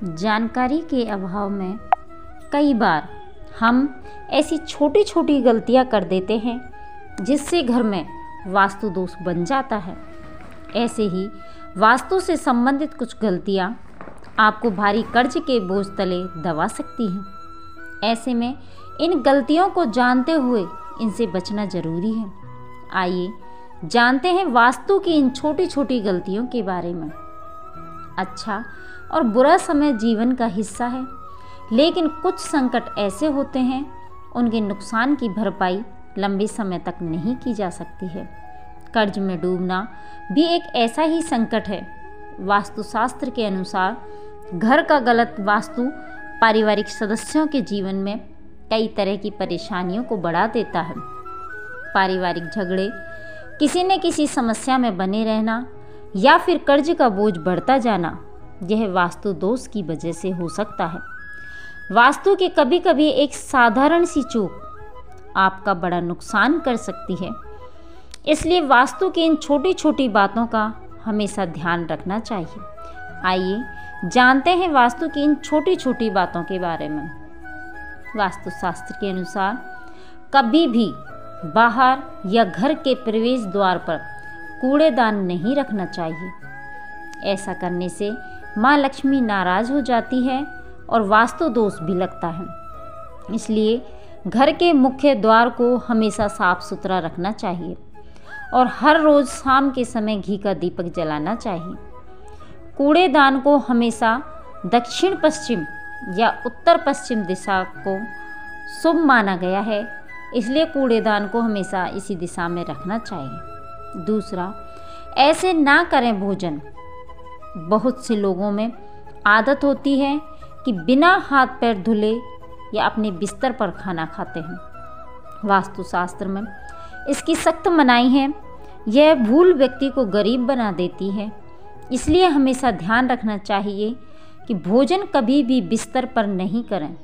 जानकारी के अभाव में कई बार हम ऐसी छोटी छोटी गलतियां कर देते हैं जिससे घर में वास्तु दोष बन जाता है। ऐसे ही वास्तु से संबंधित कुछ गलतियां आपको भारी कर्ज के बोझ तले दबा सकती हैं। ऐसे में इन गलतियों को जानते हुए इनसे बचना जरूरी है। आइए जानते हैं वास्तु की इन छोटी छोटी गलतियों के बारे में। अच्छा और बुरा समय जीवन का हिस्सा है, लेकिन कुछ संकट ऐसे होते हैं उनके नुकसान की भरपाई लंबे समय तक नहीं की जा सकती है। कर्ज में डूबना भी एक ऐसा ही संकट है। वास्तुशास्त्र के अनुसार घर का गलत वास्तु पारिवारिक सदस्यों के जीवन में कई तरह की परेशानियों को बढ़ा देता है। पारिवारिक झगड़े, किसी न किसी समस्या में बने रहना या फिर कर्ज का बोझ बढ़ता जाना, यह वास्तु दोष की वजह से हो सकता है। वास्तु की कभी कभी एक साधारण सी चूक आपका बड़ा नुकसान कर सकती है। इसलिए वास्तु की इन छोटी छोटी बातों का हमेशा ध्यान रखना चाहिए। आइए जानते हैं वास्तु की इन छोटी छोटी बातों के बारे में। वास्तुशास्त्र के अनुसार कभी भी बाहर या घर के प्रवेश द्वार पर कूड़ेदान नहीं रखना चाहिए। ऐसा करने से माँ लक्ष्मी नाराज हो जाती है और वास्तु दोष भी लगता है। इसलिए घर के मुख्य द्वार को हमेशा साफ सुथरा रखना चाहिए और हर रोज़ शाम के समय घी का दीपक जलाना चाहिए। कूड़ेदान को हमेशा दक्षिण पश्चिम या उत्तर पश्चिम दिशा को शुभ माना गया है, इसलिए कूड़ेदान को हमेशा इसी दिशा में रखना चाहिए। दूसरा, ऐसे ना करें भोजन। बहुत से लोगों में आदत होती है कि बिना हाथ पैर धुले या अपने बिस्तर पर खाना खाते हैं। वास्तुशास्त्र में इसकी सख्त मनाही है। यह भूल व्यक्ति को गरीब बना देती है। इसलिए हमेशा ध्यान रखना चाहिए कि भोजन कभी भी बिस्तर पर नहीं करें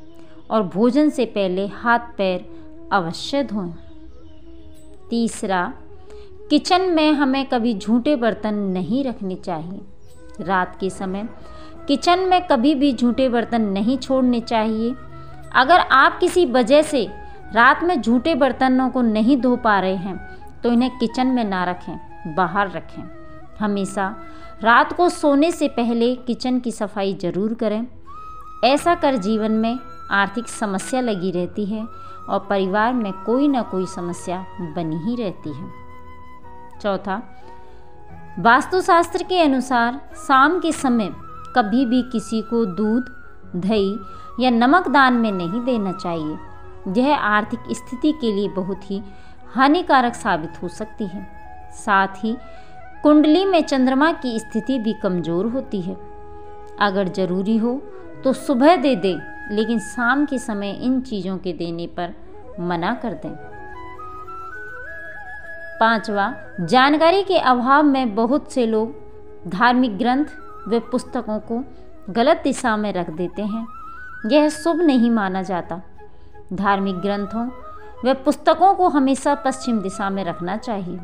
और भोजन से पहले हाथ पैर अवश्य धोएं। तीसरा, किचन में हमें कभी झूठे बर्तन नहीं रखने चाहिए। रात के समय किचन में कभी भी झूठे बर्तन नहीं छोड़ने चाहिए। अगर आप किसी वजह से रात में झूठे बर्तनों को नहीं धो पा रहे हैं तो इन्हें किचन में ना रखें, बाहर रखें। हमेशा रात को सोने से पहले किचन की सफाई जरूर करें। ऐसा कर जीवन में आर्थिक समस्या लगी रहती है और परिवार में कोई ना कोई समस्या बनी ही रहती है। चौथा, वास्तुशास्त्र के अनुसार शाम के समय कभी भी किसी को दूध, दही या नमक दान में नहीं देना चाहिए। यह आर्थिक स्थिति के लिए बहुत ही हानिकारक साबित हो सकती है। साथ ही कुंडली में चंद्रमा की स्थिति भी कमजोर होती है। अगर जरूरी हो तो सुबह दे दें, लेकिन शाम के समय इन चीज़ों के देने पर मना कर दें। पांचवा, जानकारी के अभाव में बहुत से लोग धार्मिक ग्रंथ व पुस्तकों को गलत दिशा में रख देते हैं। यह शुभ नहीं माना जाता। धार्मिक ग्रंथों व पुस्तकों को हमेशा पश्चिम दिशा में रखना चाहिए।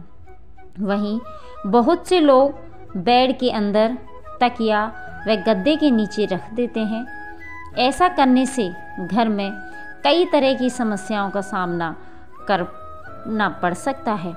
वहीं बहुत से लोग बेड के अंदर, तकिया व गद्दे के नीचे रख देते हैं। ऐसा करने से घर में कई तरह की समस्याओं का सामना करना पड़ सकता है।